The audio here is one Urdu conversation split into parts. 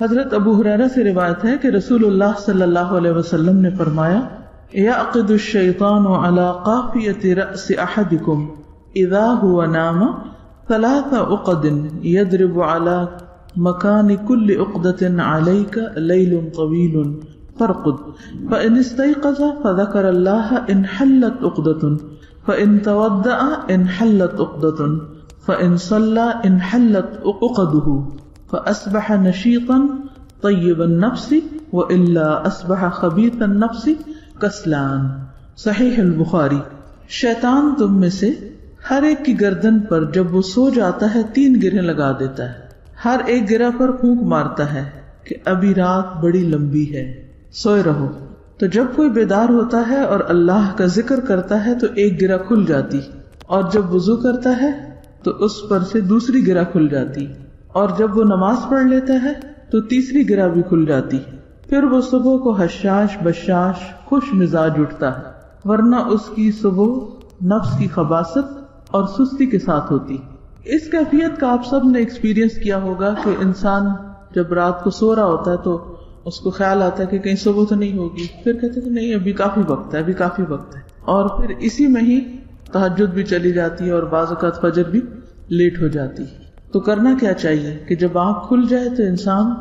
حضرت ابو ہریرہ سے روایت ہے کہ رسول اللہ صلی اللہ علیہ وسلم نے فرمایا یعقد الشیطان علی قافیۃ رأس احدکم اذا هو نام 3 عقد یضرب علی مکان کل عقدۃ علیک لیل طویل فرقد فإن استيقظ فذكر الله انحلت عقدة فإن تودع انحلت عقدة فإن صلى انحلت عقده فأصبح نشيطا طيب النفس وإلا أصبح خبيث النفس کسلان. صحیح البخاری. شیطان تم میں سے ہر ایک کی گردن پر جب وہ سو جاتا ہے 3 گرہیں لگا دیتا ہے. ہر ایک گرہ پر پھونک مارتا ہے کہ ابھی رات بڑی لمبی ہے، سوئے رہو. تو جب کوئی بیدار ہوتا ہے اور اللہ کا ذکر کرتا ہے تو ایک گرہ کھل جاتی، اور جب وضو کرتا ہے تو اس پر سے دوسری گرہ کھل جاتی، اور جب وہ نماز پڑھ لیتا ہے تو تیسری گرہ بھی کھل جاتی. پھر وہ صبح کو حشاش بشاش خوش مزاج اٹھتا ہے، ورنہ اس کی صبح نفس کی خباثت اور سستی کے ساتھ ہوتی. اس کیفیت کا آپ سب نے ایکسپیرینس کیا ہوگا کہ انسان جب رات کو سو رہا ہوتا ہے تو اس کو خیال آتا ہے کہ کہیں صبح تو نہیں ہوگی، پھر کہتے ہیں کہ نہیں ابھی کافی وقت ہے، ابھی کافی وقت ہے، اور پھر اسی میں ہی تہجد بھی چلی جاتی ہے اور بعض اوقات فجر بھی لیٹ ہو جاتی. تو کرنا کیا چاہیے کہ جب آنکھ کھل جائے تو انسان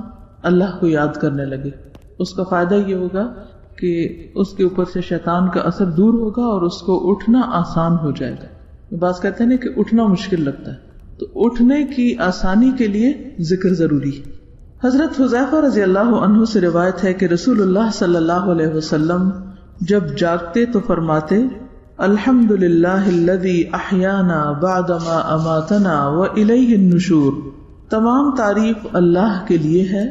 اللہ کو یاد کرنے لگے. اس کا فائدہ یہ ہوگا کہ اس کے اوپر سے شیطان کا اثر دور ہوگا اور اس کو اٹھنا آسان ہو جائے گا. بعض کہتے ہیں کہ اٹھنا مشکل لگتا ہے، تو اٹھنے کی آسانی کے لیے ذکر ضروری ہے. حضرت حذیفہ رضی اللہ عنہ سے روایت ہے کہ رسول اللہ صلی اللہ علیہ وسلم جب جاگتے تو فرماتے الحمدللہ الذی احیانا بعدما اماتنا والیہ النشور. تمام تعریف اللہ کے لیے ہے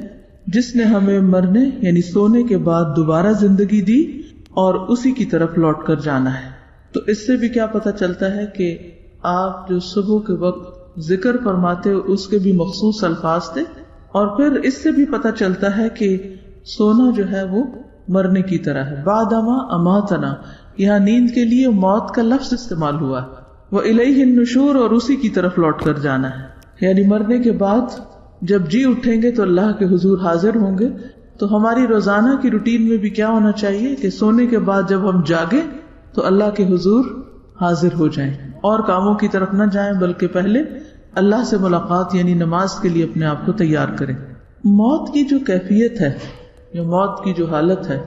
جس نے ہمیں مرنے یعنی سونے کے بعد دوبارہ زندگی دی اور اسی کی طرف لوٹ کر جانا ہے. تو اس سے بھی کیا پتہ چلتا ہے کہ آپ جو صبح کے وقت ذکر فرماتے ہو اس کے بھی مخصوص الفاظ تھے، اور پھر اس سے بھی پتہ چلتا ہے کہ سونا جو ہے وہ مرنے کی طرح ہے. بعدما اماتنا، یہاں نیند کے لیے موت کا لفظ استعمال ہوا ہے. وَإِلَيْهِ النُّشُورُ، اور اسی کی طرف لوٹ کر جانا ہے، یعنی مرنے کے بعد جب جی اٹھیں گے تو اللہ کے حضور حاضر ہوں گے. تو ہماری روزانہ کی روٹین میں بھی کیا ہونا چاہیے کہ سونے کے بعد جب ہم جاگیں تو اللہ کے حضور حاضر ہو جائیں، اور کاموں کی طرف نہ جائیں بلکہ پہلے اللہ سے ملاقات یعنی نماز کے لیے اپنے آپ کو تیار کریں. موت کی جو کیفیت ہے یا موت کی جو حالت ہے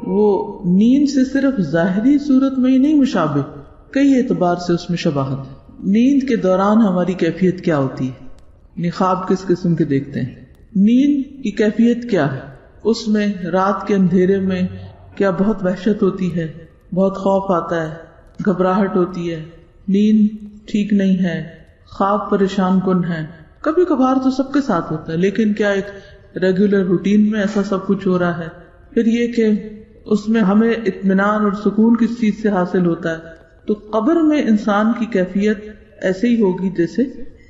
وہ نیند سے صرف ظاہری صورت میں ہی نہیں مشابہ، کئی اعتبار سے اس میں شباہت ہے. نیند کے دوران ہماری کیفیت کیا ہوتی ہے، خواب کس قسم کے دیکھتے ہیں، نیند کی کیفیت کیا ہے، اس میں رات کے اندھیرے میں کیا بہت وحشت ہوتی ہے، بہت خوف آتا ہے، گھبراہٹ ہوتی ہے، نیند ٹھیک نہیں ہے، خواب پریشان کن ہے. کبھی کبھار تو سب کے ساتھ ہوتا ہے، لیکن کیا ایک ریگولر روٹین میں ایسا سب کچھ ہو رہا ہے. پھر یہ کہ اس میں ہمیں اطمینان اور سکون کس چیز سے حاصل ہوتا ہے. تو قبر میں انسان کی کیفیت ایسے ہی ہوگی جیسے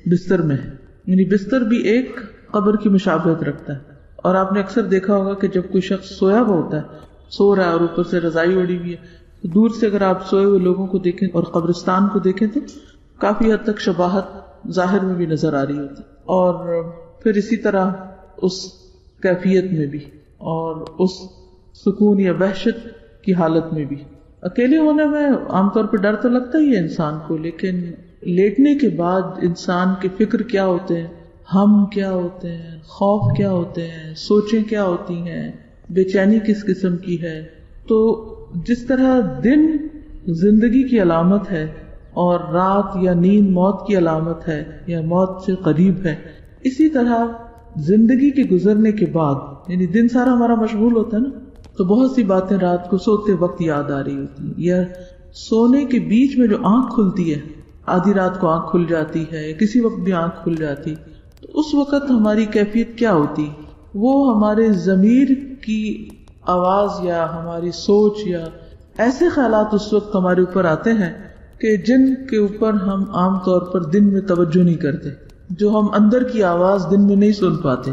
بستر میں ہے، یعنی بستر بھی ایک قبر کی مشابہت رکھتا ہے. اور آپ نے اکثر دیکھا ہوگا کہ جب کوئی شخص سویا ہوا ہوتا ہے، سو رہا ہے اور اوپر سے رضائی اوڑی ہوئی ہے، تو دور سے اگر آپ سوئے ہوئے لوگوں کو دیکھیں اور قبرستان کو دیکھیں تو کافی حد تک شباہت ظاہر میں بھی نظر آ رہی ہوتی. اور پھر اسی طرح اس کیفیت میں بھی اور اس سکون یا وحشت کی حالت میں بھی. اکیلے ہونے میں عام طور پہ ڈر تو لگتا ہی ہے انسان کو، لیکن لیٹنے کے بعد انسان کے فکر کیا ہوتے ہیں، ہم کیا ہوتے ہیں، خوف کیا ہوتے ہیں، سوچیں کیا ہوتی ہیں، بے چینی کس قسم کی ہے. تو جس طرح دن زندگی کی علامت ہے اور رات یا نیند موت کی علامت ہے یا موت سے قریب ہے، اسی طرح زندگی کے گزرنے کے بعد یعنی دن سارا ہمارا مشغول ہوتا ہے نا، تو بہت سی باتیں رات کو سوتے وقت یاد آ رہی ہوتی ہیں، یا سونے کے بیچ میں جو آنکھ کھلتی ہے، آدھی رات کو آنکھ کھل جاتی ہے، کسی وقت بھی آنکھ کھل جاتی، تو اس وقت ہماری کیفیت کیا ہوتی؟ وہ ہمارے ضمیر کی آواز یا ہماری سوچ یا ایسے خیالات اس وقت ہمارے اوپر آتے ہیں کہ جن کے اوپر ہم عام طور پر دن میں توجہ نہیں کرتے، جو ہم اندر کی آواز دن میں نہیں سن پاتے،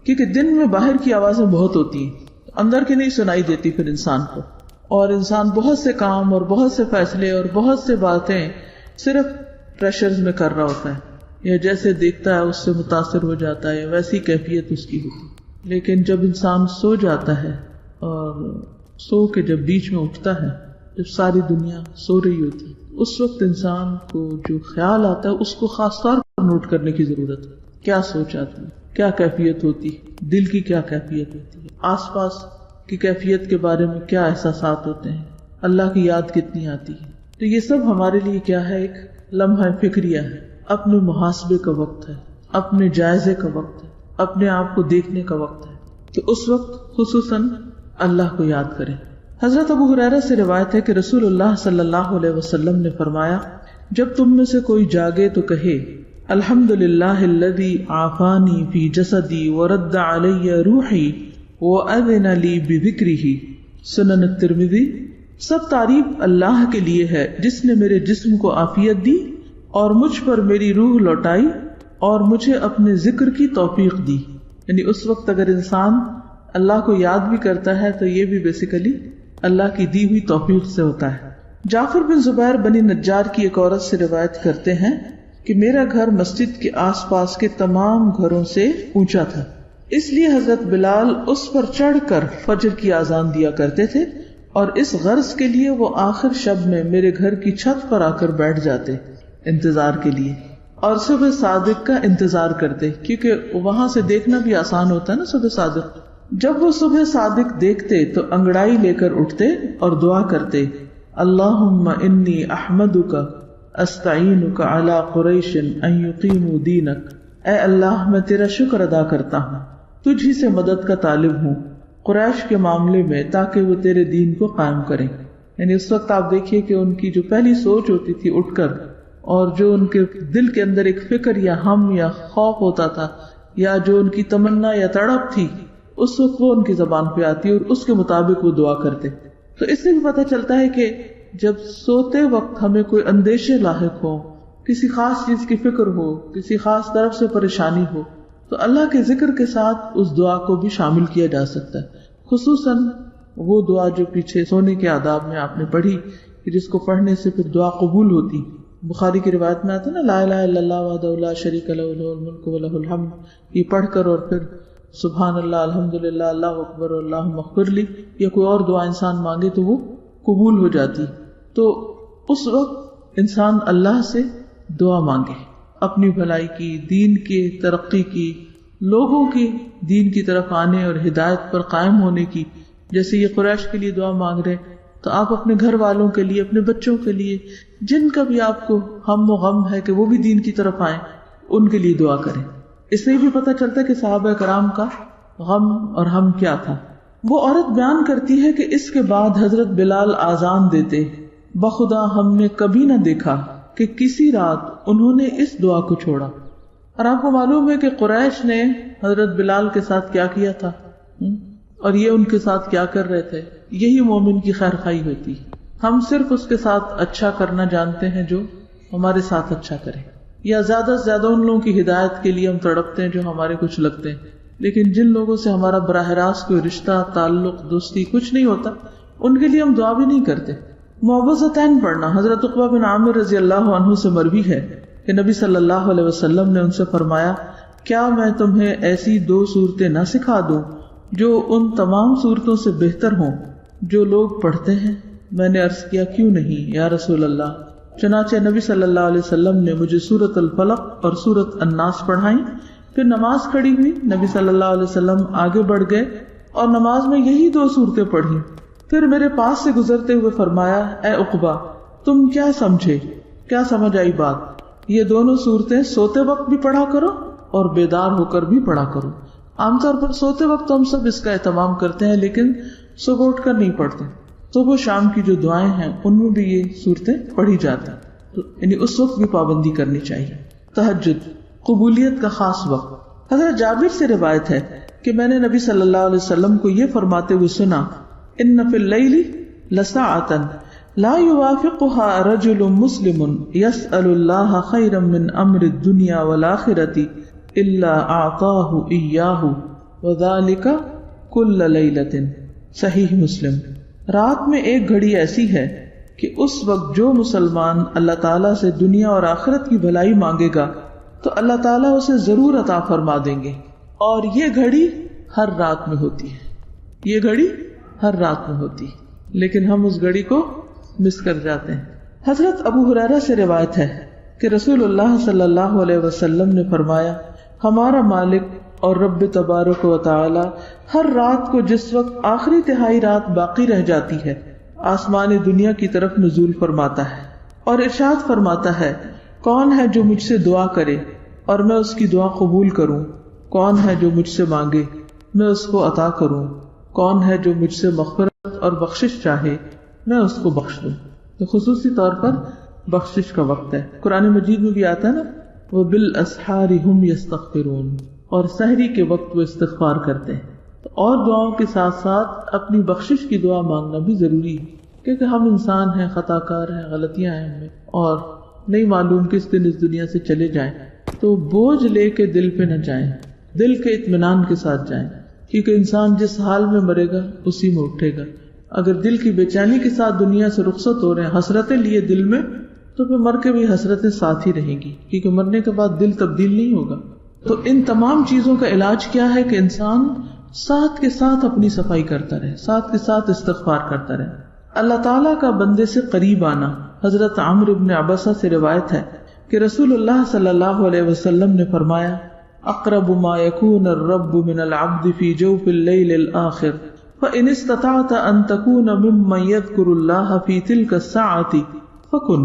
کیونکہ دن میں باہر کی آوازیں بہت ہوتی ہیں، اندر کی نہیں سنائی دیتی پھر انسان کو. اور انسان بہت سے کام اور بہت سے فیصلے اور بہت سے باتیں صرف پریشرز میں کر رہا ہوتا ہے، یا جیسے دیکھتا ہے اس سے متاثر ہو جاتا ہے، ویسی کیفیت اس کی ہوتی. لیکن جب انسان سو جاتا ہے اور سو کے جب بیچ میں اٹھتا ہے، جب ساری دنیا سو رہی ہوتی، اس وقت انسان کو جو خیال آتا ہے اس کو خاص طور پر نوٹ کرنے کی ضرورت ہے. کیا سوچ آتی ہے، کیا کیفیت ہوتی ہے، دل کی کیا کیفیت ہوتی ہے، آس پاس کی کیفیت کے بارے میں کیا احساسات ہوتے ہیں، اللہ کی یاد کتنی آتی ہے. تو یہ سب ہمارے لیے کیا ہے، ایک لمحہ فکریہ ہے، اپنے محاسبے کا وقت ہے، اپنے جائزے کا وقت ہے، اپنے آپ کو دیکھنے کا وقت ہے. تو اس وقت خصوصاً اللہ کو یاد کریں. حضرت ابو ہریرہ سے روایت ہے کہ رسول اللہ صلی اللہ علیہ وسلم نے فرمایا، جب تم میں سے کوئی جاگے تو کہے الحمدللہ الذی عافانی فی جسدی ورد علی روحی وأذن لی بذکرہ. سنن الترمذی. سب تعریف اللہ کے لیے ہے جس نے میرے جسم کو عافیت دی اور مجھ پر میری روح لوٹائی اور مجھے اپنے ذکر کی توفیق دی. یعنی اس وقت اگر انسان اللہ کو یاد بھی کرتا ہے تو یہ بھی بیسیکلی اللہ کی دی ہوئی توفیق سے ہوتا ہے. جعفر بن زبیر بنی نجار کی ایک عورت سے روایت کرتے ہیں کہ میرا گھر مسجد کے آس پاس کے تمام گھروں سے اونچا تھا، اس لیے حضرت بلال اس پر چڑھ کر فجر کی اذان دیا کرتے تھے، اور اس غرض کے لیے وہ آخر شب میں میرے گھر کی چھت پر آ کر بیٹھ جاتے انتظار کے لیے، اور صبح صادق کا انتظار کرتے، کیونکہ وہاں سے دیکھنا بھی آسان ہوتا ہے نا صبح صادق. جب وہ صبح صادق دیکھتے تو انگڑائی لے کر اٹھتے اور دعا کرتے، اللہم انی احمدک استعینک علی قریش ان یقیموا دینک. اے اللہ میں تیرا شکر ادا کرتا ہوں، تجھ ہی سے مدد کا طالب ہوں قریش کے معاملے میں تاکہ وہ تیرے دین کو قائم کریں. یعنی اس وقت آپ دیکھیے کہ ان کی جو پہلی سوچ ہوتی تھی اٹھ کر، اور جو ان کے دل کے اندر ایک فکر یا ہم یا خوف ہوتا تھا یا جو ان کی تمنا یا تڑپ تھی، اس وقت وہ ان کی زبان پہ آتی اور اس کے مطابق وہ دعا کرتے. تو اس سے بھی پتہ چلتا ہے کہ جب سوتے وقت ہمیں کوئی اندیشے لاحق ہو، کسی خاص چیز کی فکر ہو، کسی خاص طرف سے پریشانی ہو، تو اللہ کے ذکر کے ساتھ اس دعا کو بھی شامل کیا جا سکتا ہے. خصوصاً وہ دعا جو پیچھے سونے کے آداب میں آپ نے پڑھی کہ جس کو پڑھنے سے پھر دعا قبول ہوتی. بخاری کی روایت میں آتا ہے نا، لا الہ الا اللہ وحدہ لا شریک لہ لہ الملک ولہ الحمد، یہ پڑھ کر اور پھر سبحان اللہ الحمدللہ اللہ اکبر اللہم اغفر لی یا کوئی اور دعا انسان مانگے تو وہ قبول ہو جاتی. تو اس وقت انسان اللہ سے دعا مانگے اپنی بھلائی کی، دین کی ترقی کی، لوگوں کی دین کی طرف آنے اور ہدایت پر قائم ہونے کی. جیسے یہ قریش کے لیے دعا مانگ رہے تو آپ اپنے گھر والوں کے لیے، اپنے بچوں کے لیے، جن کا بھی آپ کو ہم و غم ہے کہ وہ بھی دین کی طرف آئیں، ان کے لیے دعا کریں. اس سے بھی پتہ چلتا ہے کہ صحابہ کرام کا غم اور ہم کیا تھا. وہ عورت بیان کرتی ہے کہ اس کے بعد حضرت بلال آذان دیتے، بخدا ہم نے کبھی نہ دیکھا کہ کسی رات انہوں نے اس دعا کو چھوڑا. اور آپ کو معلوم ہے کہ قریش نے حضرت بلال کے ساتھ کیا کیا تھا اور یہ ان کے ساتھ کیا کر رہے تھے. یہی مومن کی خیر خواہی ہوتی. ہم صرف اس کے ساتھ اچھا کرنا جانتے ہیں جو ہمارے ساتھ اچھا کرے، یا زیادہ سے زیادہ ان لوگوں کی ہدایت کے لیے ہم تڑپتے ہیں جو ہمارے کچھ لگتے ہیں. لیکن جن لوگوں سے ہمارا براہ راست کوئی رشتہ، تعلق، دوستی کچھ نہیں ہوتا، ان کے لیے ہم دعا بھی نہیں کرتے. معوذتین پڑھنا حضرت عقبہ بن عامر رضی اللہ عنہ سے مروی ہے کہ نبی صلی اللہ علیہ وسلم نے ان سے فرمایا، کیا میں تمہیں ایسی 2 صورتیں نہ سکھا دوں جو ان تمام صورتوں سے بہتر ہوں جو لوگ پڑھتے ہیں؟ میں نے عرض کیا، کیوں نہیں یا رسول اللہ. چنانچہ نبی صلی اللہ علیہ وسلم نے مجھے سورۃ الفلق اور سورۃ الناس پڑھائیں. پھر نماز کھڑی ہوئی، نبی صلی اللہ علیہ وسلم آگے بڑھ گئے اور نماز میں یہی 2 صورتیں پڑھی. پھر میرے پاس سے گزرتے ہوئے فرمایا، اے عقبہ تم کیا سمجھے، کیا سمجھ آئی بات؟ یہ دونوں صورتیں سوتے وقت بھی پڑھا کرو اور بیدار ہو کر بھی پڑھا کرو. عام طور پر سوتے وقت ہم سب اس کا اہتمام کرتے ہیں، لیکن صبح اٹھ کر نہیں پڑھتے. صبح شام کی جو دعائیں ہیں ان میں بھی یہ صورتیں پڑھی جاتی ہیں، یعنی اس وقت بھی پابندی کرنی چاہیے. تہجد قبولیت کا خاص وقت. حضرت جابر سے روایت ہے کہ میں نے نبی صلی اللہ علیہ وسلم کو یہ فرماتے ہوئے سنا، ان فی اللیل لساعة لا یوافقها رجل مسلم یسأل اللہ خیرا من امر الدنیا والآخرة الا اعطاہ ایاہ وذلک کل لیلۃ. صحیح مسلم. رات میں ایک گھڑی ایسی ہے کہ اس وقت جو مسلمان اللہ تعالیٰ سے دنیا اور آخرت کی بھلائی مانگے گا تو اللہ تعالیٰ اسے ضرور عطا فرما دیں گے، اور یہ گھڑی ہر رات میں ہوتی ہے. یہ گھڑی ہر رات میں ہوتی ہے, لیکن ہم اس گھڑی کو مس کر جاتے ہیں. حضرت ابو ہریرہ سے روایت ہے کہ رسول اللہ صلی اللہ علیہ وسلم نے فرمایا, ہمارا مالک اور رب تبارک و تعالی ہر رات کو جس وقت آخری تہائی رات باقی رہ جاتی ہے آسمان دنیا کی طرف نزول فرماتا ہے اور ارشاد فرماتا ہے, کون ہے جو مجھ سے دعا کرے اور میں اس کی دعا قبول کروں, کون ہے جو مجھ سے مانگے میں اس کو عطا کروں, کون ہے جو مجھ سے مغفرت اور بخشش چاہے میں اس کو بخش دوں. تو خصوصی طور پر بخشش کا وقت ہے. قرآن مجید میں بھی آتا ہے نا, وَبِالْأَسْحَارِ هُمْ يَسْتَغْفِرُونَ, اور سحری کے وقت وہ استغفار کرتے ہیں. اور دعاؤں کے ساتھ ساتھ اپنی بخشش کی دعا مانگنا بھی ضروری ہے, کیونکہ ہم انسان ہیں, خطا کار ہیں, غلطیاں ہیں ہم میں, اور نہیں معلوم کس دن اس دنیا سے چلے جائیں. تو بوجھ لے کے دل پہ نہ جائیں, دل کے اطمینان کے ساتھ جائیں, کیونکہ انسان جس حال میں مرے گا اسی میں اٹھے گا. اگر دل کی بے چینی کے ساتھ دنیا سے رخصت ہو رہے ہیں, حسرتیں لیے دل میں, تو پھر مر کے بھی حسرتیں ساتھ ہی رہیں گی, کیونکہ مرنے کے بعد دل تبدیل نہیں ہوگا. تو ان تمام چیزوں کا علاج کیا ہے کہ انسان ساتھ کے ساتھ اپنی صفائی کرتا رہے, ساتھ کے ساتھ استغفار کرتا رہے. اللہ تعالیٰ کا بندے سے قریب آنا. حضرت عمرو بن عبسہ سے روایت ہے کہ رسول اللہ صلی اللہ علیہ وسلم نے فرمایا, اقرب ما یکون الرب من العبد فی جوف اللیل الآخر فإن استطعت ان تکون ممن یذکر اللہ فی تلک الساعة فکن.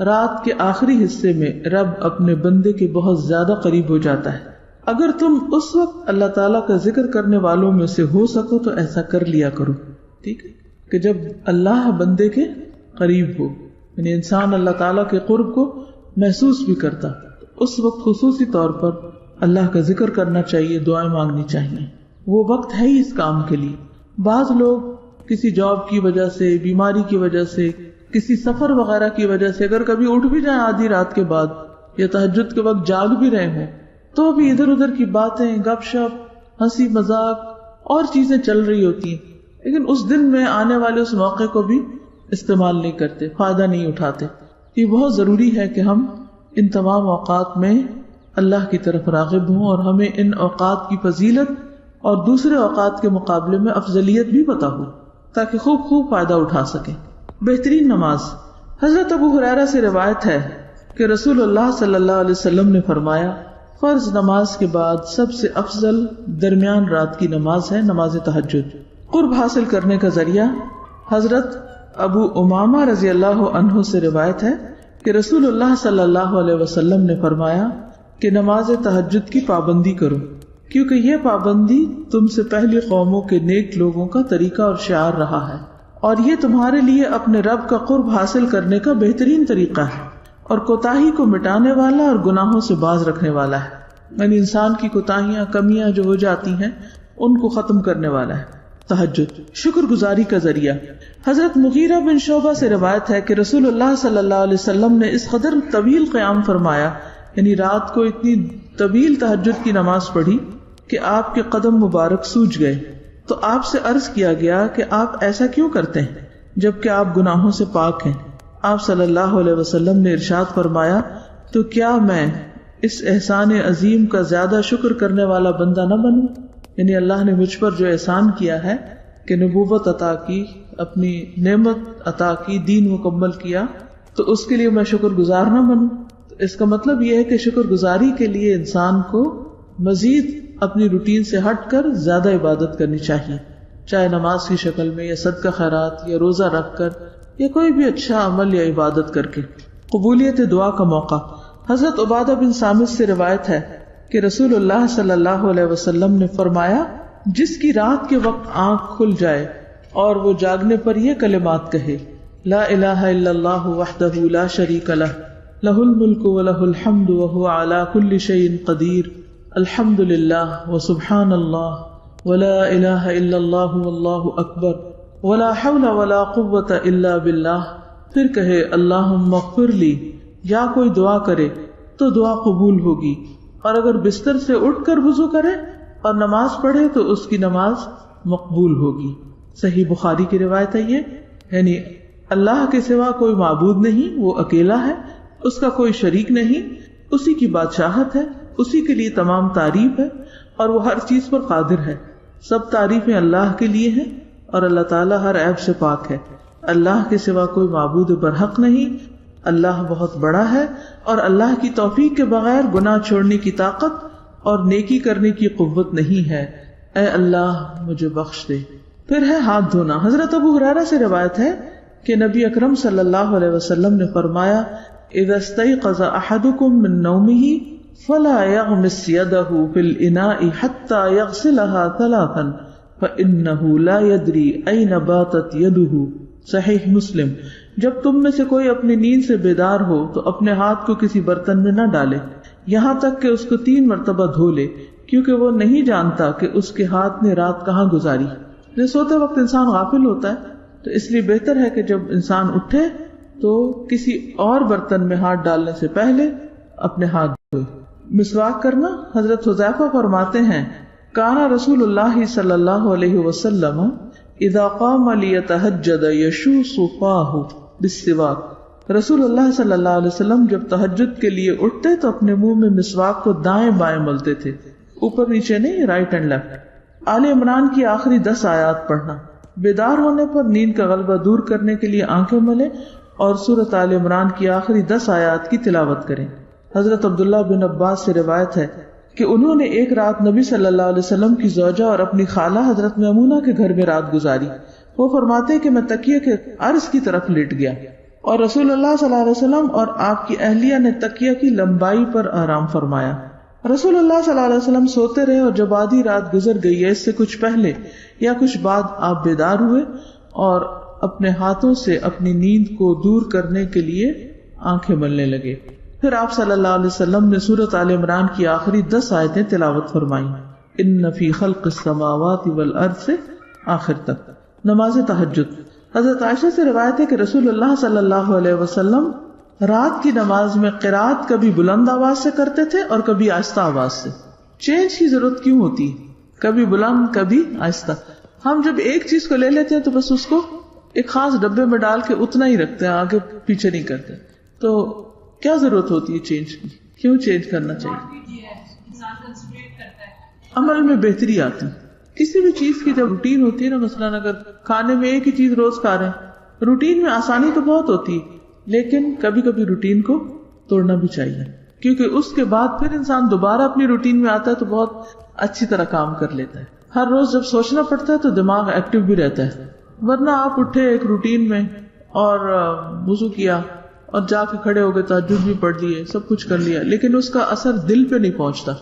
رات کے آخری حصے میں رب اپنے بندے کے بہت زیادہ قریب ہو جاتا ہے, اگر تم اس وقت اللہ تعالیٰ کا ذکر کرنے والوں میں سے ہو سکو تو ایسا کر لیا کرو. ٹھیک ہے, کہ جب اللہ بندے کے قریب ہو, یعنی انسان اللہ تعالیٰ کے قرب کو محسوس بھی کرتا, اس وقت خصوصی طور پر اللہ کا ذکر کرنا چاہیے, دعائیں مانگنی چاہیے. وہ وقت ہے ہی اس کام کے لیے. بعض لوگ کسی جاب کی وجہ سے, بیماری کی وجہ سے, کسی سفر وغیرہ کی وجہ سے اگر کبھی اٹھ بھی جائیں آدھی رات کے بعد یا تہجد کے وقت جاگ بھی رہے ہوں, تو بھی ادھر ادھر کی باتیں, گپ شپ, ہنسی مذاق اور چیزیں چل رہی ہوتی ہیں, لیکن اس دن میں آنے والے اس موقع کو بھی استعمال نہیں کرتے, فائدہ نہیں اٹھاتے. یہ بہت ضروری ہے کہ ہم ان تمام اوقات میں اللہ کی طرف راغب ہوں اور ہمیں ان اوقات کی فضیلت اور دوسرے اوقات کے مقابلے میں افضلیت بھی پتہ ہو, تاکہ خوب فائدہ اٹھا سکیں. بہترین نماز. حضرت ابو ہریرہ سے روایت ہے کہ رسول اللہ صلی اللہ علیہ وسلم نے فرمایا, فرض نماز کے بعد سب سے افضل درمیان رات کی نماز ہے نماز تہجد. قرب حاصل کرنے کا ذریعہ. حضرت ابو امامہ رضی اللہ عنہ سے روایت ہے کہ رسول اللہ صلی اللہ علیہ وسلم نے فرمایا کہ نماز تہجد کی پابندی کرو, کیونکہ یہ پابندی تم سے پہلی قوموں کے نیک لوگوں کا طریقہ اور شعار رہا ہے, اور یہ تمہارے لیے اپنے رب کا قرب حاصل کرنے کا بہترین طریقہ ہے, اور کوتاہی کو مٹانے والا اور گناہوں سے باز رکھنے والا ہے. یعنی انسان کی کوتاہیاں, کمیاں جو ہو جاتی ہیں ان کو ختم کرنے والا ہے. تہجد شکر گزاری کا ذریعہ. حضرت مغیرہ بن شعبہ سے روایت ہے کہ رسول اللہ صلی اللہ علیہ وسلم نے اس قدر طویل قیام فرمایا, یعنی رات کو اتنی طویل تہجد کی نماز پڑھی کہ آپ کے قدم مبارک سوج گئے. تو آپ سے عرض کیا گیا کہ آپ ایسا کیوں کرتے ہیں جبکہ آپ گناہوں سے پاک ہیں؟ آپ صلی اللہ علیہ وسلم نے ارشاد فرمایا, تو کیا میں اس احسان عظیم کا زیادہ شکر کرنے والا بندہ نہ بنوں؟ یعنی اللہ نے مجھ پر جو احسان کیا ہے کہ نبوت عطا کی, اپنی نعمت عطا کی, دین مکمل کیا, تو اس کے لیے میں شکر گزار نہ بنوں. اس کا مطلب یہ ہے کہ شکر گزاری کے لیے انسان کو مزید اپنی روٹین سے ہٹ کر زیادہ عبادت کرنی چاہیے, چاہے نماز کی شکل میں یا صدقہ خیرات یا روزہ رکھ کر یا کوئی بھی اچھا عمل یا عبادت کر کے. قبولیت دعا کا موقع. حضرت عبادہ بن صامت سے روایت ہے کہ رسول اللہ صلی اللہ علیہ وسلم نے فرمایا, جس کی رات کے وقت آنکھ کھل جائے اور وہ جاگنے پر یہ کلمات کہے, لا الہ الا اللہ وحدہ لا شریک لہ, لہ الملک ولہ الحمد وہو علی کل شیء قدیر, الحمد للہ وسبحان اللہ ولا الہ الا اللہ واللہ اکبر ولا حول ولا قوة الا باللہ. پھر کہے اللہم اغفر لی, یا کوئی دعا کرے تو دعا قبول ہوگی, اور اگر بستر سے اٹھ کر وضو کرے اور نماز پڑھے تو اس کی نماز مقبول ہوگی. صحیح بخاری کی روایت ہے یہ. یعنی اللہ کے سوا کوئی معبود نہیں, وہ اکیلا ہے, اس کا کوئی شریک نہیں, اسی کی بادشاہت ہے, اسی کے لیے تمام تعریف ہے, اور وہ ہر چیز پر قادر ہے. سب تعریفیں اللہ کے لیے ہیں اور اللہ تعالیٰ ہر عیب سے پاک ہے. اللہ کے سوا کوئی معبود برحق نہیں. اللہ بہت بڑا ہے اور اللہ کی توفیق کے بغیر گناہ چھوڑنے کی طاقت اور نیکی کرنے کی قوت نہیں ہے. اے اللہ مجھے بخش دے. پھر ہے ہاتھ دھونا. حضرت ابو ہریرہ سے روایت ہے کہ نبی اکرم صلی اللہ علیہ وسلم نے فرمایا اذا استيقظ احدكم من نومه فلا يغمس يده في الاناء حتى يغسلها ثلاثا فانه لا يدري اين باتت يده. صحیح مسلم. جب تم میں سے کوئی اپنی نیند سے بیدار ہو تو اپنے ہاتھ کو کسی برتن میں نہ ڈالے یہاں تک کہ اس کو 3 مرتبہ دھو لے، کیونکہ وہ نہیں جانتا کہ اس کے ہاتھ نے رات کہاں گزاری. سوتے وقت انسان غافل ہوتا ہے، تو اس لیے بہتر ہے کہ جب انسان اٹھے تو کسی اور برتن میں ہاتھ ڈالنے سے پہلے اپنے ہاتھ دھوئے. مسواک کرنا. حضرت حذیفہ فرماتے ہیں کان رسول اللہ صلی اللہ علیہ وسلم اذا قام لیتہجد یشوص فاہ بالسواک. رسول اللہ صلی اللہ علیہ وسلم جب تہجد کے لیے اٹھتے تو اپنے منہ میں مسواک کو دائیں بائیں ملتے تھے، اوپر نیچے نہیں، رائٹ اینڈ لیفٹ. آل عمران کی آخری 10 آیات پڑھنا. بیدار ہونے پر نیند کا غلبہ دور کرنے کے لیے آنکھیں ملیں اور سورۃ آل عمران کی آخری 10 آیات کی تلاوت کریں. حضرت عبداللہ بن عباس سے روایت ہے کہ انہوں نے ایک رات نبی صلی اللہ علیہ وسلم کی زوجہ اور اپنی خالہ حضرت میمونہ کے گھر میں رات گزاری. وہ فرماتے کہ میں تکیے کے عرض کی طرف لیٹ گیا اور رسول اللہ صلی اللہ علیہ وسلم اور آپ کی اہلیہ نے تکیہ کی لمبائی پر آرام فرمایا. رسول اللہ صلی اللہ علیہ وسلم سوتے رہے اور جب آدھی رات گزر گئی یا اس سے کچھ پہلے یا کچھ بعد آپ بیدار ہوئے اور اپنے ہاتھوں سے اپنی نیند کو دور کرنے کے لیے آنکھیں ملنے لگے. پھر آپ صلی اللہ علیہ وسلم نے سورۃ آل عمران کی آخری 10 آیتیں تلاوت فرمائیں. ان فی خلق السماوات والارض سے آخر تک. نماز تہجد. حضرت عائشہ سے روایت ہے کہ رسول اللہ صلی اللہ علیہ وسلم رات کی نماز میں قرات کبھی بلند آواز سے کرتے تھے اور کبھی آہستہ آواز سے. چینج کی ضرورت کیوں ہوتی ہے؟ کبھی بلند کبھی آہستہ. ہم جب ایک چیز کو لے لیتے ہیں تو بس اس کو ایک خاص ڈبے میں ڈال کے اتنا ہی رکھتے ہیں، آگے پیچھے نہیں کرتے. تو کیا ضرورت ہوتی ہے چینج کی؟ کیوں چینج کرنا چاہیے؟ عمل میں بہتری آتی. کسی بھی چیز کی جب روٹین ہوتی ہے نا، مثلاً اگر کھانے میں ایک ہی چیز روز کھا رہے ہیں، روٹین میں آسانی تو بہت ہوتی ہے لیکن کبھی کبھی روٹین کو توڑنا بھی چاہیے، کیونکہ اس کے بعد پھر انسان دوبارہ اپنی روٹین میں آتا ہے تو بہت اچھی طرح کام کر لیتا ہے. ہر روز جب سوچنا پڑتا ہے تو دماغ ایکٹیو بھی رہتا ہے. ورنہ آپ اٹھے ایک روٹین میں اور وضو کیا اور جا کے کھڑے ہو گئے، تہجد بھی پڑھ لیے، سب کچھ کر لیا، لیکن اس کا اثر دل پہ نہیں پہنچتا.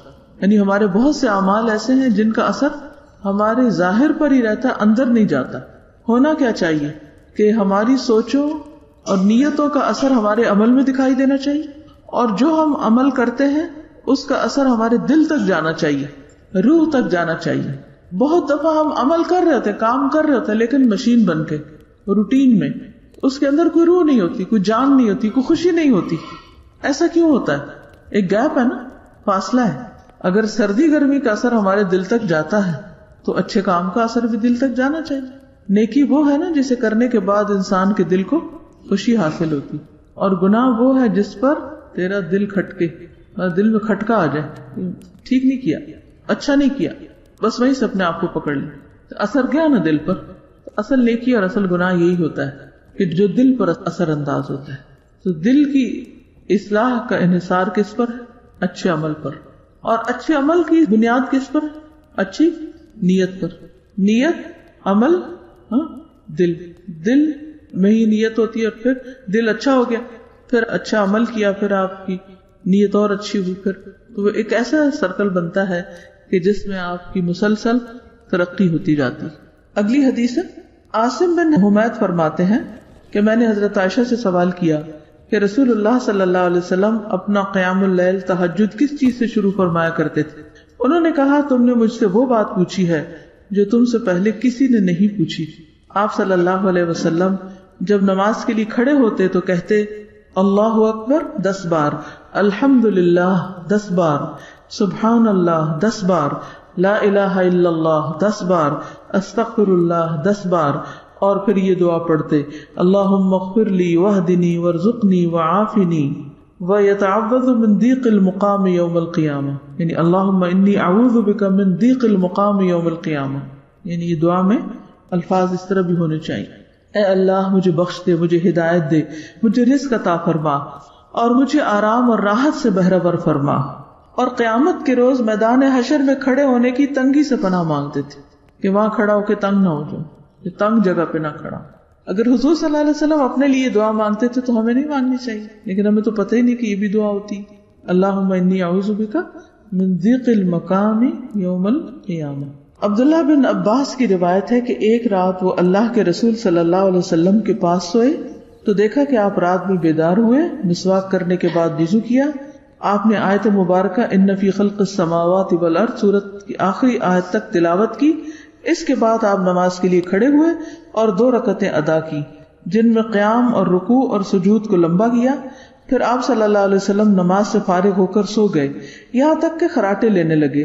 یعنی ہمارے بہت سے اعمال ایسے ہیں جن کا اثر ہمارے ظاہر پر ہی رہتا ہے، اندر نہیں جاتا. ہونا کیا چاہیے کہ ہماری سوچوں اور نیتوں کا اثر ہمارے عمل میں دکھائی دینا چاہیے، اور جو ہم عمل کرتے ہیں اس کا اثر ہمارے دل تک جانا چاہیے، روح تک جانا چاہیے. بہت دفعہ ہم عمل کر رہے ہوتے، کام کر رہے ہوتے، لیکن مشین بن کے روٹین میں اس کے اندر کوئی روح نہیں ہوتی، کوئی جان نہیں ہوتی، کوئی خوشی نہیں ہوتی. ایسا کیوں ہوتا ہے؟ ایک گیپ ہے نا، فاصلہ ہے. اگر سردی گرمی کا اثر ہمارے دل تک جاتا ہے تو اچھے کام کا اثر بھی دل تک جانا چاہیے. نیکی وہ ہے نا جسے کرنے کے بعد انسان کے دل کو خوشی حاصل ہوتی، اور گناہ وہ ہے جس پر تیرا دل کھٹکے، دل میں کھٹکا آ جائے، ٹھیک نہیں کیا، اچھا نہیں کیا، بس وہیں سے اپنے آپ کو پکڑ لیں. اثر گیا نا دل پر. اصل نیکی اور اصل گناہ یہی ہوتا ہے کہ جو دل پر اثر انداز ہوتا ہے. تو دل کی اصلاح کا انحصار کس پر ہے؟ اچھے عمل پر. اور اچھے عمل کی بنیاد کس پر؟ اچھی نیت پر. نیت، عمل، دل. دل میں ہی نیت ہوتی ہے، اور پھر دل اچھا ہو گیا، پھر اچھا عمل کیا، پھر آپ کی نیت اور اچھی ہوئی، پھر تو وہ ایک ایسا سرکل بنتا ہے کہ جس میں آپ کی مسلسل ترقی ہوتی جاتی. اگلی حدیث ہے. عاصم بن حمید فرماتے ہیں کہ میں نے حضرت عائشہ سے سوال کیا کہ رسول اللہ صلی اللہ علیہ وسلم اپنا قیام اللیل تہجد کس چیز سے شروع فرمایا کرتے تھے؟ انہوں نے کہا تم نے مجھ سے وہ بات پوچھی ہے جو تم سے پہلے کسی نے نہیں پوچھی. آپ صلی اللہ علیہ وسلم جب نماز کے لیے کھڑے ہوتے تو کہتے اللہ اکبر 10 بار، الحمدللہ 10 بار، سبحان اللہ 10 بار، لا الہ الا اللہ 10 بار، استغفر اللہ 10 بار، اور پھر یہ دعا پڑھتے اللہم اغفر لی واہدنی وارزقنی وعافنی ویتعوذ من ضیق المقام یوم القیامہ، یعنی اللہم انی اعوذ بک من ضیق المقام یوم القیامہ. یعنی یہ دعا میں الفاظ اس طرح بھی ہونے چاہیے. اے اللہ مجھے بخش دے، مجھے ہدایت دے، مجھے رزق عطا فرما اور مجھے آرام اور راحت سے بہرور فرما. اور قیامت کے روز میدان حشر میں کھڑے ہونے کی تنگی سے پناہ مانگتے تھے کہ وہاں کھڑا ہو کے تنگ نہ ہو جاؤ، یہ تنگ جگہ پہ نہ کھڑا. اگر حضور صلی اللہ علیہ وسلم اپنے لیے دعا مانگتے تھے تو ہمیں نہیں مانگنی چاہیے، لیکن ہمیں تو پتہ ہی نہیں کہ یہ بھی دعا ہوتی. اللہم انی اعوذ بک من ضیق المقام یوم القیامہ. عبداللہ بن عباس کی روایت ہے کہ ایک رات وہ اللہ کے رسول صلی اللہ علیہ وسلم کے پاس سوئے تو دیکھا کہ آپ رات میں بیدار ہوئے. مسواک کرنے کے بعد وضو کیا. آپ نے آیت مبارکہ ان فی خلق السماوات والارض سورت کی آخری آیت تک تلاوت کی. اس کے بعد آپ نماز کے لیے کھڑے ہوئے اور 2 رکعتیں ادا کی جن میں قیام اور رکوع اور سجود کو لمبا کیا. پھر آپ صلی اللہ علیہ وسلم نماز سے فارغ ہو کر سو گئے یہاں تک کہ خراٹے لینے لگے.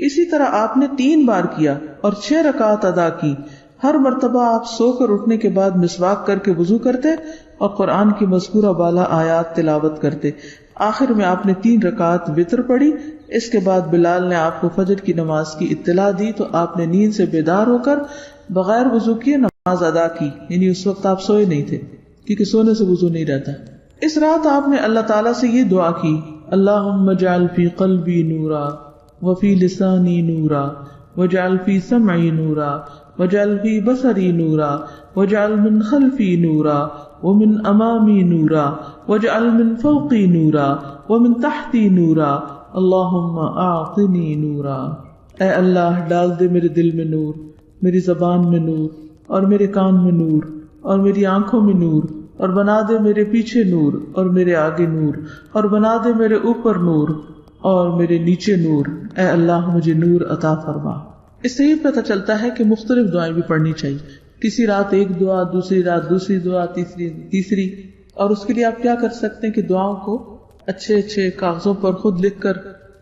اسی طرح آپ نے 3 بار کیا اور 6 رکعت ادا کی. ہر مرتبہ آپ سو کر اٹھنے کے بعد مسواک کر کے وضو کرتے اور قرآن کی مذکورہ بالا آیات تلاوت کرتے. آخر میں آپ نے 3 رکعت وتر پڑھی. اس کے بعد بلال نے آپ کو فجر کی نماز کی اطلاع دی تو آپ نے نیند سے بیدار ہو کر بغیر وضو کیے نماز ادا کی. یعنی اس وقت آپ سوئے نہیں تھے کیونکہ سونے سے وضو نہیں رہتا. اس رات آپ نے اللہ تعالیٰ سے یہ دعا کی اللہم اجعل فی قلبی نورا وفی لسانی نورا واجعل فی سمعی نورا واجعل فی بصری نورا واجعل من خلفی نورا ومن امامی نورا واجعل من فوقی نورا ومن تحتی نورا اللہم اعطنی نورا. اے اللہ ڈال دے میرے دل میں نور، میری زبان میں نور اور میرے کان میں نور اور میری آنکھوں میں نور، اور بنا دے میرے پیچھے نور اور میرے آگے نور، اور بنا دے میرے اوپر نور اور میرے نیچے نور. اے اللہ مجھے نور عطا فرما. اس سے یہ پتہ چلتا ہے کہ مختلف دعائیں بھی پڑھنی چاہیے. کسی رات ایک دعا، دوسری رات دوسری دعا، تیسری. اور اس کے لیے آپ کیا کر سکتے ہیں کہ دعاؤں کو اچھے اچھے کاغذوں پر خود لکھ کر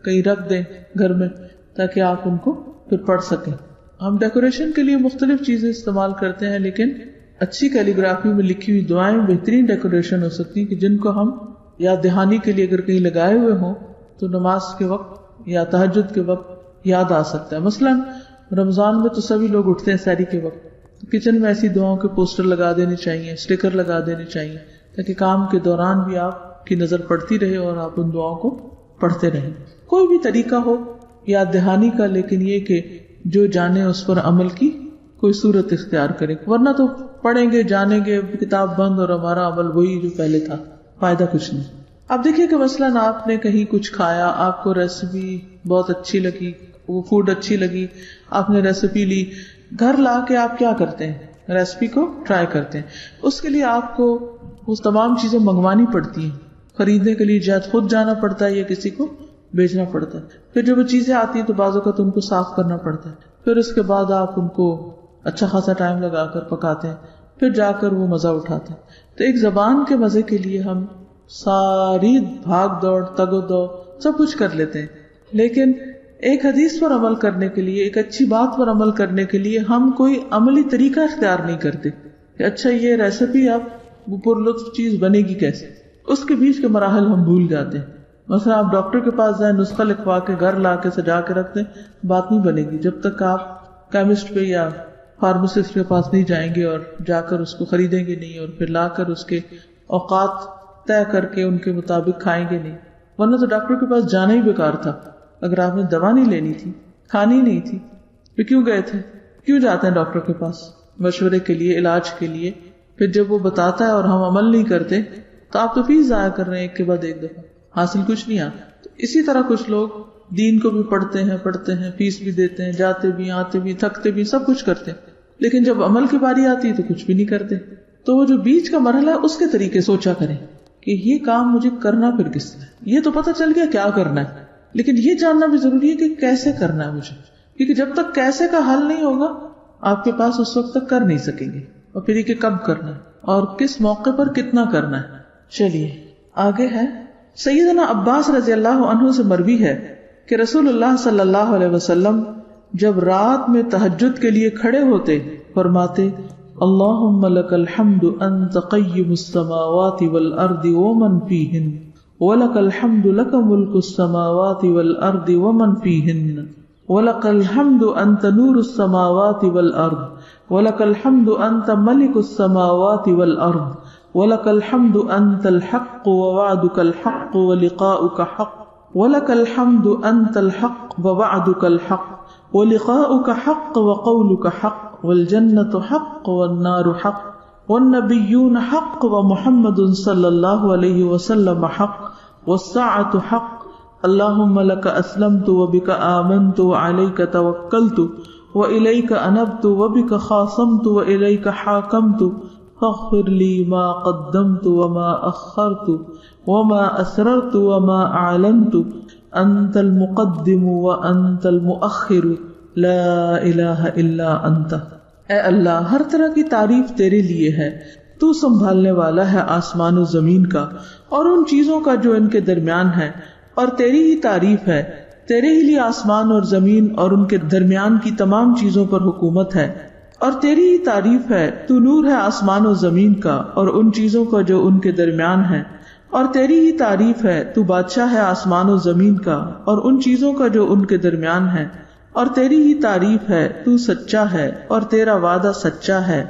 کہیں رکھ دیں گھر میں تاکہ آپ ان کو پھر پڑھ سکیں. ہم ڈیکوریشن کے لیے مختلف چیزیں استعمال کرتے ہیں لیکن اچھی کیلی گرافی میں لکھی ہوئی دعائیں بہترین ڈیکوریشن ہو سکتی ہیں کہ جن کو ہم یاد دہانی کے لیے اگر کہیں لگائے ہوئے ہوں تو نماز کے وقت یا تہجد کے وقت یاد آ سکتا ہے. مثلا رمضان میں تو سبھی لوگ اٹھتے ہیں سحری کے وقت، کچن میں ایسی دعاؤں کے پوسٹر لگا دینے چاہیے، اسٹیکر لگا دینے چاہیے تاکہ کام کے دوران بھی آپ کی نظر پڑتی رہے اور آپ ان دعاؤں کو پڑھتے رہیں. کوئی بھی طریقہ ہو یاد دہانی کا، لیکن یہ کہ جو جانے اس پر عمل کی کوئی صورت اختیار کرے، ورنہ تو پڑھیں گے جانیں گے کتاب بند اور ہمارا عمل وہی جو پہلے تھا، فائدہ کچھ نہیں. اب دیکھیے کہ مثلاً آپ نے کہیں کچھ کھایا، آپ کو ریسیپی بہت اچھی لگی، وہ فوڈ اچھی لگی، آپ نے ریسیپی لی، گھر لا کے آپ کیا کرتے ہیں؟ ریسیپی کو ٹرائی کرتے ہیں. اس کے لیے آپ کو وہ تمام چیزیں منگوانی پڑتی ہیں، خریدنے کے لیے جہاں خود جانا پڑتا ہے یا کسی کو بیچنا پڑتا ہے. پھر جب وہ چیزیں آتی ہیں تو بعض اوقات ان کو صاف کرنا پڑتا ہے، پھر اس کے بعد آپ ان کو اچھا خاصا ٹائم لگا کر پکاتے ہیں، پھر جا کر وہ مزہ اٹھاتے ہیں. تو ایک زبان کے مزے کے لیے ہم ساری بھاگ دوڑ تگ و دو سب کچھ کر لیتے ہیں، لیکن ایک حدیث پر عمل کرنے کے لیے، ایک اچھی بات پر عمل کرنے کے لیے ہم کوئی عملی طریقہ اختیار نہیں کرتے کہ اچھا یہ ریسیپی اب وہ پر لطف چیز بنے گی کیسے. اس کے بیچ کے مراحل ہم بھول جاتے ہیں. مثلا آپ ڈاکٹر کے پاس جائیں، نسخہ لکھوا کے گھر لا کے سجا کے رکھ دیں، بات نہیں بنے گی جب تک آپ کیمسٹ پہ یا فارماسسٹ کے پاس نہیں جائیں گے اور جا کر اس کو خریدیں گے نہیں اور پھر لا کر اس کے اوقات طے کر کے ان کے مطابق کھائیں گے نہیں. ورنہ تو ڈاکٹر کے پاس جانا ہی بیکار تھا. اگر آپ نے دوا نہیں لینی تھی، کھانی نہیں تھی، پھر کیوں گئے تھے؟ کیوں جاتے ہیں ڈاکٹر کے پاس؟ مشورے کے لیے، علاج کے لیے. پھر جب وہ بتاتا ہے اور ہم عمل نہیں کرتے تو آپ تو فیس ضائع کر رہے ہیں ایک کے بعد ایک دفعہ، حاصل کچھ نہیں آتا. تو اسی طرح کچھ لوگ دین کو بھی پڑھتے ہیں، فیس بھی دیتے ہیں، جاتے بھی، آتے بھی، تھکتے بھی، سب کچھ کرتے ہیں، لیکن جب عمل کی باری آتی ہے تو کچھ بھی نہیں کرتے. تو وہ جو بیچ کا مرحلہ ہے اس کے طریقے سوچا کریں کہ یہ کام مجھے کرنا پھر کس طرح. یہ تو پتہ چل گیا کیا کرنا ہے، لیکن یہ جاننا بھی ضروری ہے کہ کیسے کرنا ہے مجھے، کیونکہ جب تک کیسے کا حل نہیں ہوگا آپ کے پاس اس وقت تک کر نہیں سکیں گے. اور پھر یہ کہ کب کرنا ہے اور کس موقع پر کتنا کرنا ہے. چلیے آگے ہے. سیدنا عباس رضی اللہ عنہ سے مروی ہے کہ رسول اللہ صلی اللہ علیہ وسلم جب رات میں تہجد کے لیے کھڑے ہوتے فرماتے اللہم لک الحمد انت قیم السماوات والارض ومن فیہن وَلَكَ الْحَمْدُ لَكَ مُلْكُ السَّمَاوَاتِ وَالْأَرْضِ وَمَنْ فِيهِنَّ وَلَكَ الْحَمْدُ أَنْتَ نُورُ السَّمَاوَاتِ وَالْأَرْضِ وَلَكَ الْحَمْدُ أَنْتَ مَلِكُ السَّمَاوَاتِ وَالْأَرْضِ وَلَكَ الْحَمْدُ أَنْتَ الْحَقُّ وَوَعْدُكَ الْحَقُّ وَلِقَاؤُكَ حَقٌّ وَلَكَ الْحَمْدُ أَنْتَ الْحَقُّ وَوَعْدُكَ الْحَقُّ وَلِقَاؤُكَ حَقٌّ وَقَوْلُكَ حَقٌّ وَالْجَنَّةُ حَقٌّ وَالنَّارُ حَقٌّ والنبيون حق ومحمد صلی اللہ علیہ وسلم حق والساعة حق اللهم لك أسلمت وبك آمنت وعليك توكلت وإليك أنبت وبك خاصمت وإليك حاكمت فاغفر لي ما قدمت وما أخرت وما أسررت وما أعلنت أنت المقدم وأنت المؤخر لا إله إلا أنت۔ اے اللہ، ہر طرح کی تعریف تیرے لیے ہے، تو سنبھالنے والا ہے آسمان و زمین کا اور ان چیزوں کا جو ان کے درمیان ہے، اور تیری ہی تعریف ہے، تیرے ہی لیے آسمان اور زمین اور ان کے درمیان کی تمام چیزوں پر حکومت ہے، اور تیری ہی تعریف ہے، تو نور ہے آسمان و زمین کا اور ان چیزوں کا جو ان کے درمیان ہے، اور تیری ہی تعریف ہے، تو بادشاہ ہے آسمان و زمین کا اور ان چیزوں کا جو ان کے درمیان ہے، اور تیری ہی تعریف ہے، تو سچا ہے اور تیرا وعدہ سچا ہے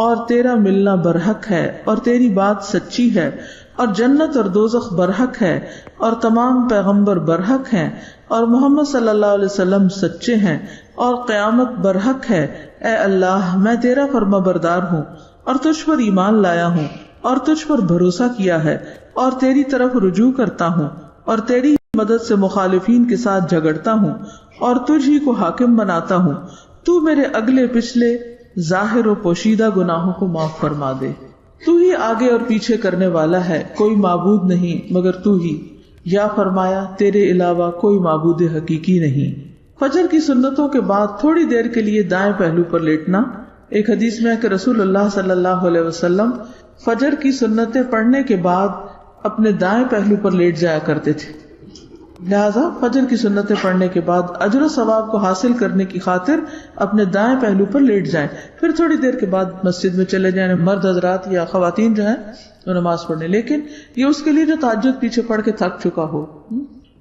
اور تیرا ملنا برحق ہے اور تیری بات سچی ہے اور جنت اور دوزخ برحق ہے اور تمام پیغمبر برحق ہیں اور محمد صلی اللہ علیہ وسلم سچے ہیں اور قیامت برحق ہے۔ اے اللہ، میں تیرا فرما بردار ہوں اور تجھ پر ایمان لایا ہوں اور تجھ پر بھروسہ کیا ہے اور تیری طرف رجوع کرتا ہوں اور تیری مدد سے مخالفین کے ساتھ جھگڑتا ہوں اور تجھ ہی کو حاکم بناتا ہوں۔ تو میرے اگلے پچھلے ظاہر و پوشیدہ گناہوں کو معاف فرما دے۔ تو ہی آگے اور پیچھے کرنے والا ہے، کوئی معبود نہیں مگر تو ہی، یا فرمایا تیرے علاوہ کوئی معبود حقیقی نہیں۔ فجر کی سنتوں کے بعد تھوڑی دیر کے لیے دائیں پہلو پر لیٹنا۔ ایک حدیث میں ہے کہ رسول اللہ صلی اللہ علیہ وسلم فجر کی سنتیں پڑھنے کے بعد اپنے دائیں پہلو پر لیٹ جایا کرتے تھے، لہذا فجر کی سنتیں پڑھنے کے بعد اجر و ثواب کو حاصل کرنے کی خاطر اپنے دائیں پہلو پر لیٹ جائیں، پھر تھوڑی دیر کے بعد مسجد میں چلے جائیں، مرد حضرات یا خواتین جو ہیں وہ نماز پڑھنے، لیکن یہ اس کے لیے جو تہجد پیچھے پڑھ کے تھک چکا ہو۔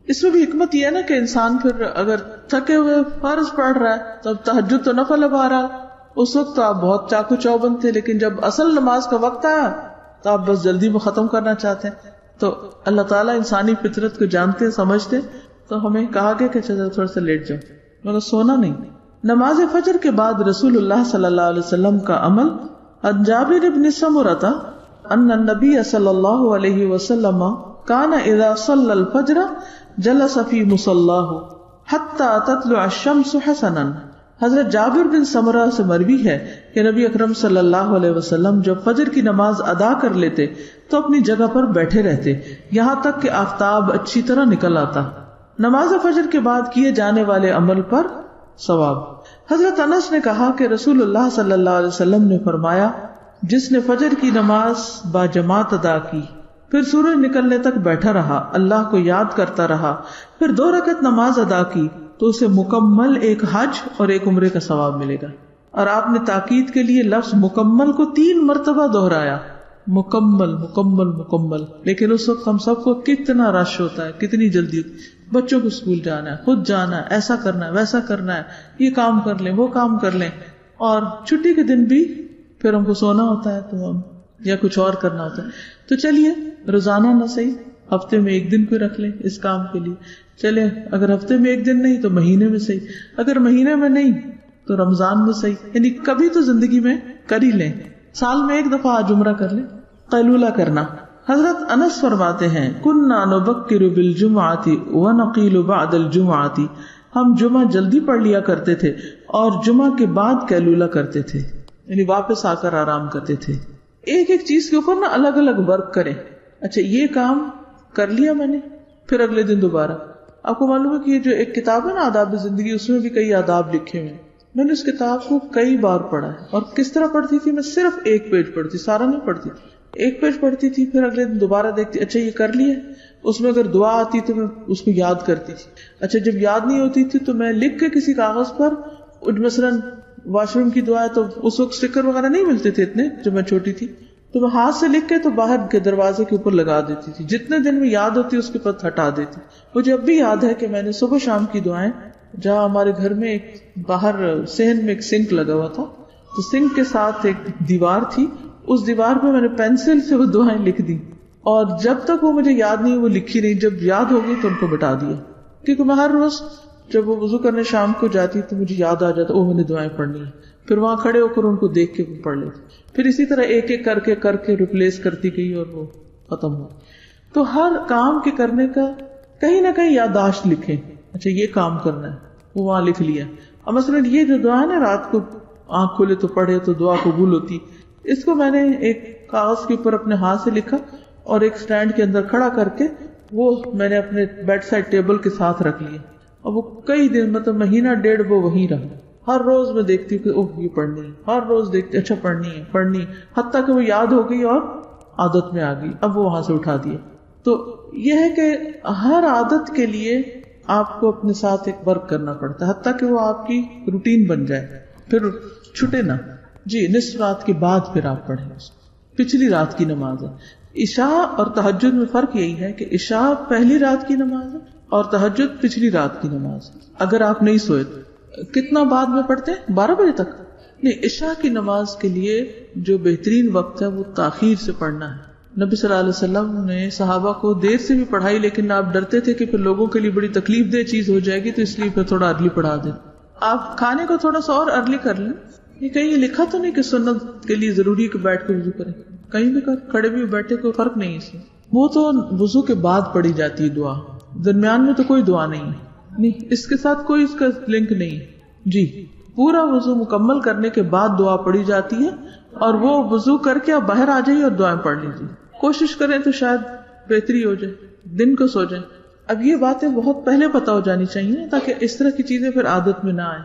اس میں بھی حکمت یہ ہے نا کہ انسان پھر اگر تھکے ہوئے فرض پڑھ رہا ہے تو اب تہجد تو نفل اب آ رہا، اس وقت تو آپ بہت چاقو چوبند تھے، لیکن جب اصل نماز کا وقت آیا تو آپ بس جلدی میں ختم کرنا چاہتے ہیں۔ تو اللہ تعالیٰ انسانی فطرت کو جانتے سمجھتے، تو ہمیں کہا گیا کہ چلو تھوڑا سا لیٹ جاؤ، مگر سونا نہیں۔ نماز فجر کے بعد رسول اللہ صلی اللہ علیہ وسلم کا عمل۔ عن جابر بن سمرۃ ان النبی صلی اللہ علیہ وسلم کان اذا صلی الفجر جلس فی مصلاہ حتی تطلع الشمس حسنا۔ حضرت جابر بن سمرہ سے مروی ہے کہ نبی اکرم صلی اللہ علیہ وسلم جب فجر کی نماز ادا کر لیتے تو اپنی جگہ پر بیٹھے رہتے یہاں تک کہ آفتاب اچھی طرح نکل آتا۔ نماز فجر کے بعد کیے جانے والے عمل پر ثواب۔ حضرت انس نے کہا کہ رسول اللہ صلی اللہ علیہ وسلم نے فرمایا، جس نے فجر کی نماز با جماعت ادا کی، پھر سورج نکلنے تک بیٹھا رہا، اللہ کو یاد کرتا رہا، پھر 2 رکعت نماز ادا کی، تو اسے مکمل ایک حج اور ایک عمرے کا ثواب ملے گا۔ اور آپ نے تاکید کے لیے لفظ مکمل کو 3 مرتبہ دہرایا، مکمل مکمل مکمل۔ لیکن اس وقت ہم سب کو کتنا رش ہوتا ہے، کتنی جلدی، بچوں کو اسکول جانا ہے، خود جانا ہے، ایسا کرنا ہے، ویسا کرنا ہے، یہ کام کر لیں، وہ کام کر لیں، اور چھٹی کے دن بھی پھر ہم کو سونا ہوتا ہے تو ہم یا کچھ اور کرنا ہوتا ہے۔ تو چلیے روزانہ نہ صحیح، ہفتے میں 1 دن کوئی رکھ لیں اس کام کے لیے، چلے اگر ہفتے میں 1 دن نہیں تو مہینے میں صحیح، اگر مہینے میں نہیں تو رمضان میں صحیح، یعنی کبھی تو زندگی میں کر ہی لیں، سال میں 1 دفعہ آج عمرہ کر لیں۔ قیلولہ کرنا۔ حضرت انس فرماتے ہیں، کننا نبکر بالجمعۃ ونقیل بعد الجمعۃ، ہم جمعہ جلدی پڑھ لیا کرتے تھے اور جمعہ کے بعد قیلولہ کرتے تھے، یعنی واپس آ کر آرام کرتے تھے۔ ایک ایک چیز کے اوپر نا الگ الگ ورک کریں، اچھا یہ کام کر لیا میں نے، پھر اگلے دن دوبارہ۔ آپ کو معلوم ہے کہ یہ جو ایک کتاب ہے نا آداب زندگی، اس میں بھی کئی آداب لکھے ہوئے ہیں، میں نے اس کتاب کو کئی بار پڑھا ہے۔ اور کس طرح پڑھتی تھی؟ میں صرف 1 پیج پڑھتی، سارا نہیں پڑھتی، 1 پیج پڑھتی تھی، پھر اگلے دن دوبارہ دیکھتی، اچھا یہ کر لیا، اس میں اگر دعا آتی تو میں اس کو یاد کرتی تھی، اچھا جب یاد نہیں ہوتی تھی تو میں لکھ کے کسی کاغذ پر، مثلاً واش روم کی دعا ہے تو اس وقت اسٹیکر وغیرہ نہیں ملتے تھے اتنے جب میں چھوٹی تھی، تو میں ہاتھ سے لکھ کے تو باہر کے دروازے کے اوپر لگا دیتی تھی، جتنے دن میں یاد ہوتی اس کے پاس ہٹا دیتی۔ مجھے اب بھی یاد ہے کہ میں نے صبح شام کی دعائیں جہاں ہمارے گھر میں ایک باہر صحن میں ایک سنک لگا ہوا تھا، تو سنک کے ساتھ ایک دیوار تھی، اس دیوار پہ میں نے پینسل سے وہ دعائیں لکھ دی، اور جب تک وہ مجھے یاد نہیں وہ لکھی نہیں، جب یاد ہو گئی تو ان کو بتا دیا، کیونکہ میں ہر روز جب وہ وضو کرنے شام کو جاتی تو مجھے یاد آ جاتا میں نے دعائیں پڑھنی ہے، پھر وہاں کھڑے ہو کر ان کو دیکھ کے وہ پڑھ لیتے، پھر اسی طرح ایک ایک کر کے ریپلیس کرتی گئی اور وہ ختم ہوا۔ تو ہر کام کے کرنے کا کہیں نہ کہیں یادداشت لکھیں، اچھا یہ کام کرنا ہے، وہ وہاں لکھ لیا۔ اور مثلاً یہ جو دعا ہے نا رات کو آنکھ کھولے تو پڑھے تو دعا قبول ہوتی، اس کو میں نے ایک کاغذ کے اوپر اپنے ہاتھ سے لکھا اور ایک سٹینڈ کے اندر کھڑا کر کے وہ میں نے اپنے بیڈ سائڈ ٹیبل کے ساتھ رکھ لیا، اور وہ کئی دن مطلب مہینہ ڈیڑھ وہ وہیں رہا۔ ہر روز میں دیکھتی ہوں کہ اوہ یہ پڑھنی ہے، ہر روز دیکھتی اچھا پڑھنی ہے، حتیٰ کہ وہ یاد ہو گئی اور عادت میں آ گئی، اب وہ وہاں سے اٹھا دیا۔ تو یہ ہے کہ ہر عادت کے لیے آپ کو اپنے ساتھ ایک ورک کرنا پڑتا ہے، حتیٰ کہ وہ آپ کی روٹین بن جائے، پھر چھٹے نہ۔ جی نصف رات کے بعد پھر آپ پڑھیں، پچھلی رات کی نماز ہے۔ عشاء اور تہجد میں فرق یہی ہے کہ عشاء پہلی رات کی نماز ہے اور تہجد پچھلی رات کی نماز ہے۔ اگر آپ نہیں سوئے تو کتنا بعد میں پڑھتے ہیں؟ 12 بجے تک نہیں۔ عشاء کی نماز کے لیے جو بہترین وقت ہے وہ تاخیر سے پڑھنا ہے۔ نبی صلی اللہ علیہ وسلم نے صحابہ کو دیر سے بھی پڑھائی، لیکن آپ ڈرتے تھے کہ پھر لوگوں کے لیے بڑی تکلیف دہ چیز ہو جائے گی، تو اس لیے پھر تھوڑا ارلی پڑھا دیں۔ آپ کھانے کو تھوڑا سا اور ارلی کر لیں۔ یہ کہیں یہ لکھا تو نہیں کہ سنت کے لیے ضروری ہے کہ بیٹھ کے وضو کریں، کہیں بھی کھڑے بھی بیٹھے کوئی فرق نہیں اس میں۔ وہ تو وضو کے بعد پڑھی جاتی ہے دعا، درمیان میں تو کوئی دعا نہیں ہے، نہیں اس کے ساتھ کوئی اس کا لنک نہیں ہے۔ جی پورا وضو مکمل کرنے کے بعد دعا پڑھی جاتی ہے، اور وہ وضو کر کے آپ باہر آ جائیے اور دعائیں پڑھ لیجیے۔ کوشش کریں تو شاید بہتری ہو جائے، دن کو سو جائیں۔ اب یہ باتیں بہت پہلے پتہ ہو جانی چاہیے تاکہ اس طرح کی چیزیں پھر عادت میں نہ آئیں۔